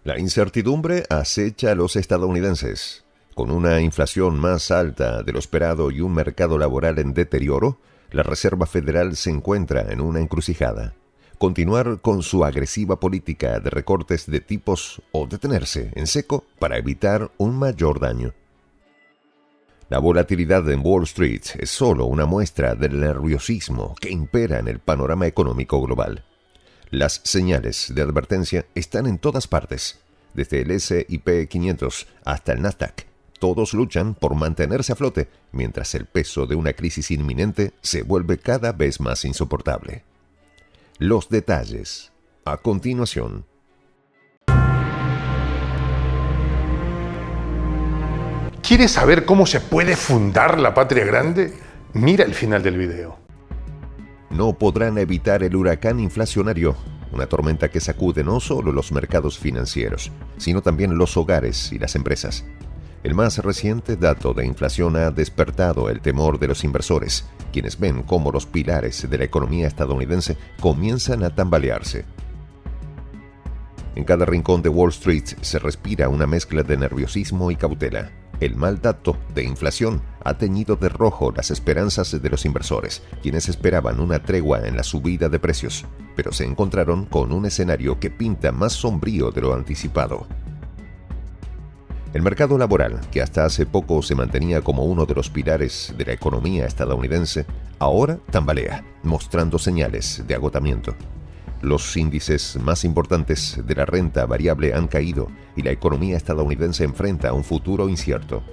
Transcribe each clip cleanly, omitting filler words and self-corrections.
La incertidumbre acecha a los estadounidenses. Con una inflación más alta de lo esperado y un mercado laboral en deterioro, la Reserva Federal se encuentra en una encrucijada. Continuar con su agresiva política de recortes de tipos o detenerse en seco para evitar un mayor daño. La volatilidad en Wall Street es solo una muestra del nerviosismo que impera en el panorama económico global. Las señales de advertencia están en todas partes, desde el S&P 500 hasta el Nasdaq. Todos luchan por mantenerse a flote, mientras el peso de una crisis inminente se vuelve cada vez más insoportable. Los detalles, a continuación. ¿Quieres saber cómo se puede fundar la patria grande? Mira el final del video. No podrán evitar el huracán inflacionario, una tormenta que sacude no solo los mercados financieros, sino también los hogares y las empresas. El más reciente dato de inflación ha despertado el temor de los inversores, quienes ven cómo los pilares de la economía estadounidense comienzan a tambalearse. En cada rincón de Wall Street se respira una mezcla de nerviosismo y cautela. El mal dato de inflación ha teñido de rojo las esperanzas de los inversores, quienes esperaban una tregua en la subida de precios, pero se encontraron con un escenario que pinta más sombrío de lo anticipado. El mercado laboral, que hasta hace poco se mantenía como uno de los pilares de la economía estadounidense, ahora tambalea, mostrando señales de agotamiento. Los índices más importantes de la renta variable han caído y la economía estadounidense enfrenta un futuro incierto.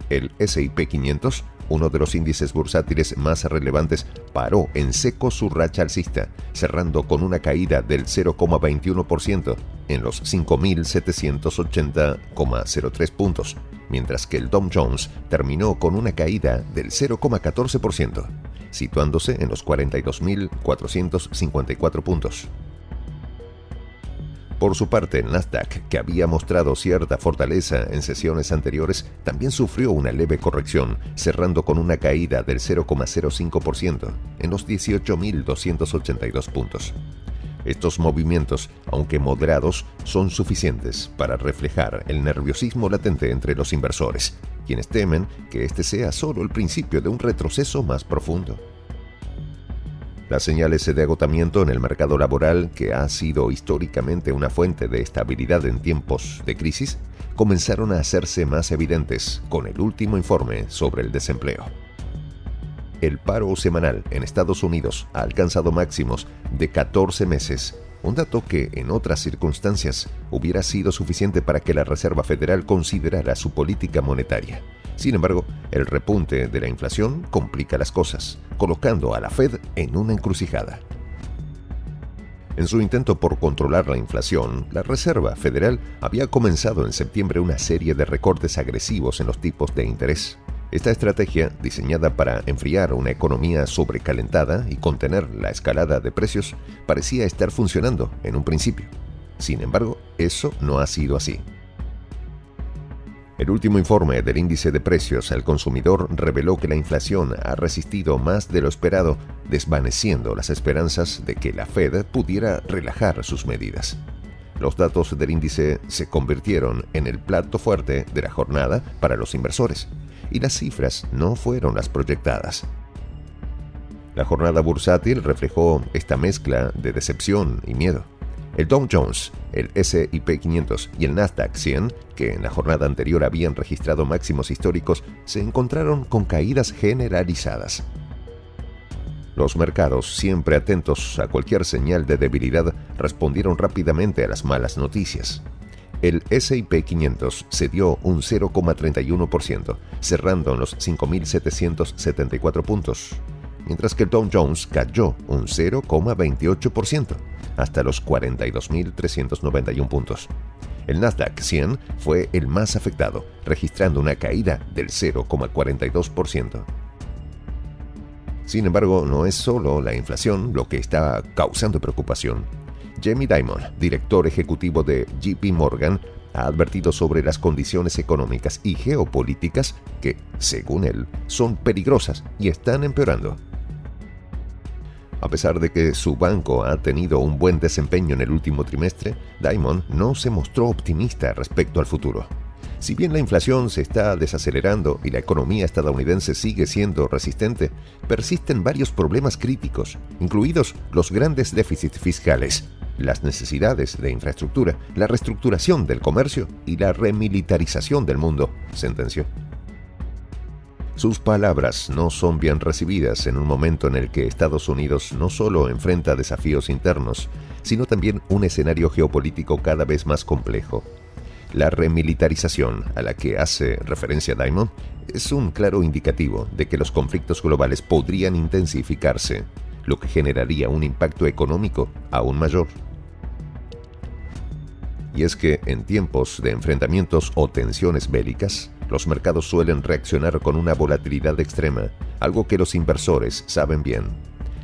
El S&P 500, uno de los índices bursátiles más relevantes, paró en seco su racha alcista, cerrando con una caída del 0,21% en los 5.780,03 puntos, mientras que el Dow Jones terminó con una caída del 0,14%, situándose en los 42.454 puntos. Por su parte, el Nasdaq, que había mostrado cierta fortaleza en sesiones anteriores, también sufrió una leve corrección, cerrando con una caída del 0,05% en los 18.282 puntos. Estos movimientos, aunque moderados, son suficientes para reflejar el nerviosismo latente entre los inversores, quienes temen que este sea solo el principio de un retroceso más profundo. Las señales de agotamiento en el mercado laboral, que ha sido históricamente una fuente de estabilidad en tiempos de crisis, comenzaron a hacerse más evidentes con el último informe sobre el desempleo. El paro semanal en Estados Unidos ha alcanzado máximos de 14 meses, un dato que en otras circunstancias hubiera sido suficiente para que la Reserva Federal considerara su política monetaria. Sin embargo, el repunte de la inflación complica las cosas, colocando a la Fed en una encrucijada. En su intento por controlar la inflación, la Reserva Federal había comenzado en septiembre una serie de recortes agresivos en los tipos de interés. Esta estrategia, diseñada para enfriar una economía sobrecalentada y contener la escalada de precios, parecía estar funcionando en un principio. Sin embargo, eso no ha sido así. El último informe del índice de precios al consumidor reveló que la inflación ha resistido más de lo esperado, desvaneciendo las esperanzas de que la Fed pudiera relajar sus medidas. Los datos del índice se convirtieron en el plato fuerte de la jornada para los inversores, y las cifras no fueron las proyectadas. La jornada bursátil reflejó esta mezcla de decepción y miedo. El Dow Jones, el S&P 500 y el Nasdaq 100, que en la jornada anterior habían registrado máximos históricos, se encontraron con caídas generalizadas. Los mercados, siempre atentos a cualquier señal de debilidad, respondieron rápidamente a las malas noticias. El S&P 500 cedió un 0,31%, cerrando en los 5.774 puntos, mientras que el Dow Jones cayó un 0,28%, hasta los 42.391 puntos. El Nasdaq 100 fue el más afectado, registrando una caída del 0,42%. Sin embargo, no es solo la inflación lo que está causando preocupación. Jamie Dimon, director ejecutivo de JP Morgan, ha advertido sobre las condiciones económicas y geopolíticas que, según él, son peligrosas y están empeorando. A pesar de que su banco ha tenido un buen desempeño en el último trimestre, Diamond no se mostró optimista respecto al futuro. Si bien la inflación se está desacelerando y la economía estadounidense sigue siendo resistente, persisten varios problemas críticos, incluidos los grandes déficits fiscales, las necesidades de infraestructura, la reestructuración del comercio y la remilitarización del mundo, sentenció. Sus palabras no son bien recibidas en un momento en el que Estados Unidos no solo enfrenta desafíos internos, sino también un escenario geopolítico cada vez más complejo. La remilitarización a la que hace referencia Diamond es un claro indicativo de que los conflictos globales podrían intensificarse, lo que generaría un impacto económico aún mayor. Y es que en tiempos de enfrentamientos o tensiones bélicas, los mercados suelen reaccionar con una volatilidad extrema, algo que los inversores saben bien.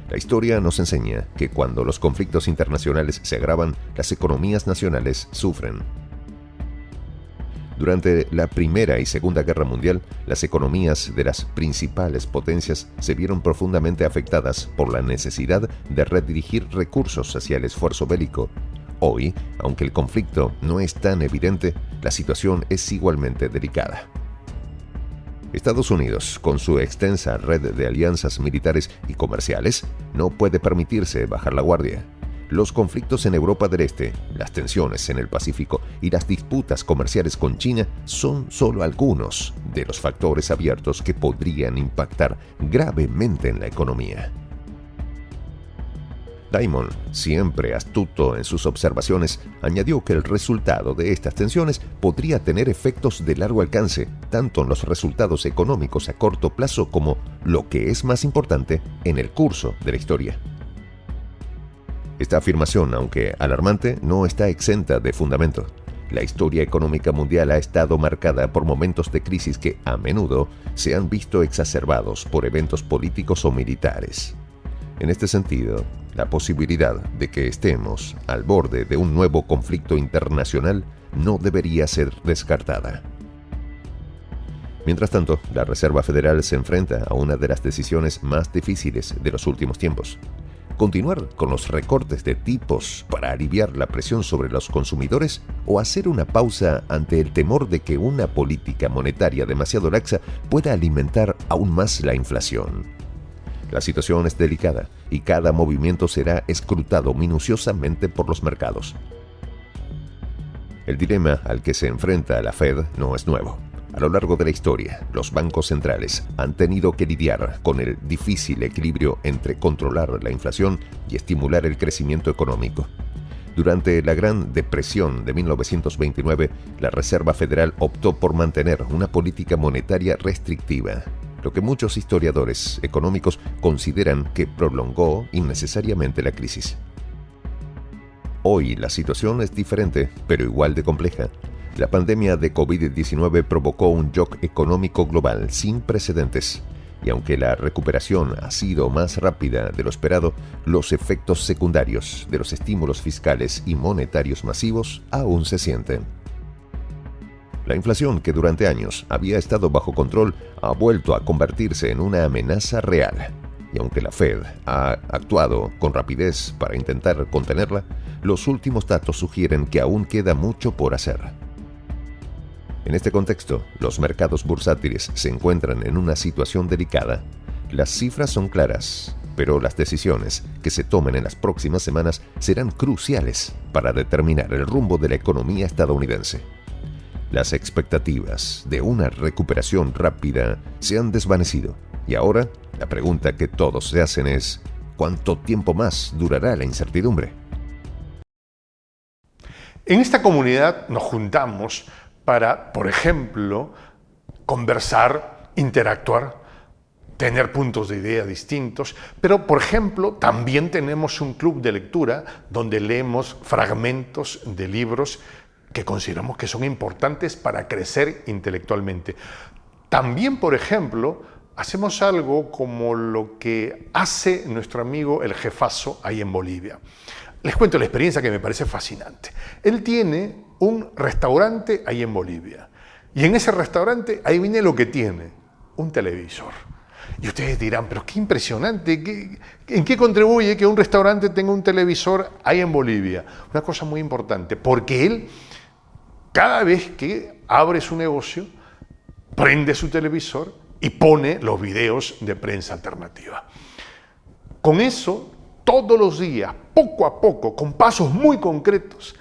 La historia nos enseña que cuando los conflictos internacionales se agravan, las economías nacionales sufren. Durante la Primera y Segunda Guerra Mundial, las economías de las principales potencias se vieron profundamente afectadas por la necesidad de redirigir recursos hacia el esfuerzo bélico. Hoy, aunque el conflicto no es tan evidente, la situación es igualmente delicada. Estados Unidos, con su extensa red de alianzas militares y comerciales, no puede permitirse bajar la guardia. Los conflictos en Europa del Este, las tensiones en el Pacífico y las disputas comerciales con China son solo algunos de los factores abiertos que podrían impactar gravemente en la economía. Diamond, siempre astuto en sus observaciones, añadió que el resultado de estas tensiones podría tener efectos de largo alcance, tanto en los resultados económicos a corto plazo como, lo que es más importante, en el curso de la historia. Esta afirmación, aunque alarmante, no está exenta de fundamento. La historia económica mundial ha estado marcada por momentos de crisis que, a menudo, se han visto exacerbados por eventos políticos o militares. En este sentido, la posibilidad de que estemos al borde de un nuevo conflicto internacional no debería ser descartada. Mientras tanto, la Reserva Federal se enfrenta a una de las decisiones más difíciles de los últimos tiempos. ¿Continuar con los recortes de tipos para aliviar la presión sobre los consumidores o hacer una pausa ante el temor de que una política monetaria demasiado laxa pueda alimentar aún más la inflación? La situación es delicada y cada movimiento será escrutado minuciosamente por los mercados. El dilema al que se enfrenta la Fed no es nuevo. A lo largo de la historia, los bancos centrales han tenido que lidiar con el difícil equilibrio entre controlar la inflación y estimular el crecimiento económico. Durante la Gran Depresión de 1929, la Reserva Federal optó por mantener una política monetaria restrictiva, lo que muchos historiadores económicos consideran que prolongó innecesariamente la crisis. Hoy la situación es diferente, pero igual de compleja. La pandemia de COVID-19 provocó un shock económico global sin precedentes, y aunque la recuperación ha sido más rápida de lo esperado, los efectos secundarios de los estímulos fiscales y monetarios masivos aún se sienten. La inflación, que durante años había estado bajo control, ha vuelto a convertirse en una amenaza real. Y aunque la Fed ha actuado con rapidez para intentar contenerla, los últimos datos sugieren que aún queda mucho por hacer. En este contexto, los mercados bursátiles se encuentran en una situación delicada. Las cifras son claras, pero las decisiones que se tomen en las próximas semanas serán cruciales para determinar el rumbo de la economía estadounidense. Las expectativas de una recuperación rápida se han desvanecido y ahora la pregunta que todos se hacen es: ¿cuánto tiempo más durará la incertidumbre? En esta comunidad nos juntamos para, por ejemplo, conversar, interactuar, tener puntos de idea distintos, pero, por ejemplo, también tenemos un club de lectura donde leemos fragmentos de libros que consideramos que son importantes para crecer intelectualmente. También, por ejemplo, hacemos algo como lo que hace nuestro amigo el jefazo ahí en Bolivia. Les cuento la experiencia que me parece fascinante. Él tiene un restaurante ahí en Bolivia. Y en ese restaurante, ahí viene lo que tiene, un televisor. Y ustedes dirán, pero qué impresionante, ¿en qué contribuye que un restaurante tenga un televisor ahí en Bolivia? Una cosa muy importante, porque él, cada vez que abre su negocio, prende su televisor y pone los videos de Prensa Alternativa. Con eso, todos los días, poco a poco, con pasos muy concretos,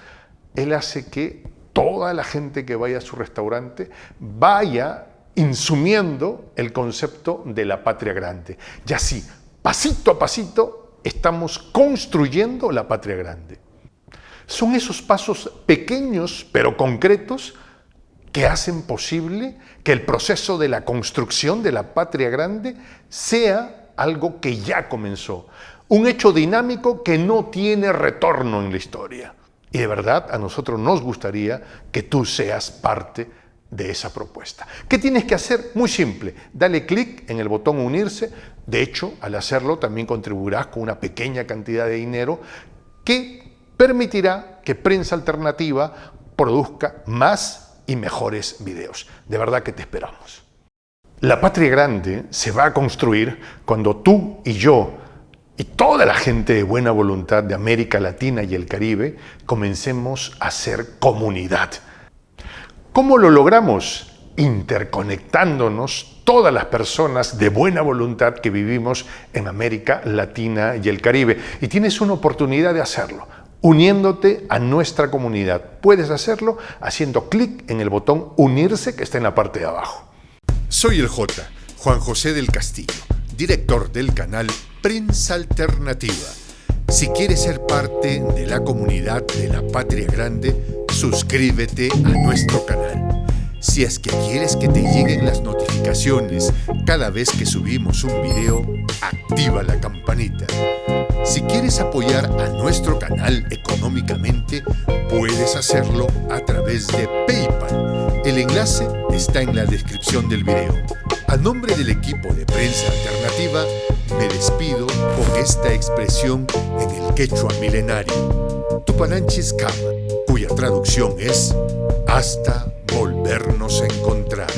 él hace que toda la gente que vaya a su restaurante vaya insumiendo el concepto de la patria grande. Y así, pasito a pasito, estamos construyendo la patria grande. Son esos pasos pequeños pero concretos que hacen posible que el proceso de la construcción de la patria grande sea algo que ya comenzó, un hecho dinámico que no tiene retorno en la historia. Y de verdad a nosotros nos gustaría que tú seas parte de esa propuesta. ¿Qué tienes que hacer? Muy simple, dale clic en el botón unirse. De hecho, al hacerlo también contribuirás con una pequeña cantidad de dinero que permitirá que Prensa Alternativa produzca más y mejores videos. De verdad que te esperamos. La patria grande se va a construir cuando tú y yo y toda la gente de buena voluntad de América Latina y el Caribe comencemos a ser comunidad. ¿Cómo lo logramos? Interconectándonos todas las personas de buena voluntad que vivimos en América Latina y el Caribe. Y tienes una oportunidad de hacerlo, uniéndote a nuestra comunidad. Puedes hacerlo haciendo clic en el botón unirse que está en la parte de abajo. Soy el J, Juan José del Castillo, director del canal Prensa Alternativa. Si quieres ser parte de la comunidad de la Patria Grande, suscríbete a nuestro canal. Si es que quieres que te lleguen las notificaciones cada vez que subimos un video, activa la campanita. Si quieres apoyar a nuestro canal económicamente, puedes hacerlo a través de PayPal. El enlace está en la descripción del video. A nombre del equipo de Prensa Alternativa, me despido con esta expresión en el quechua milenario, Tupananchis Kama, cuya traducción es hasta volvernos a encontrar.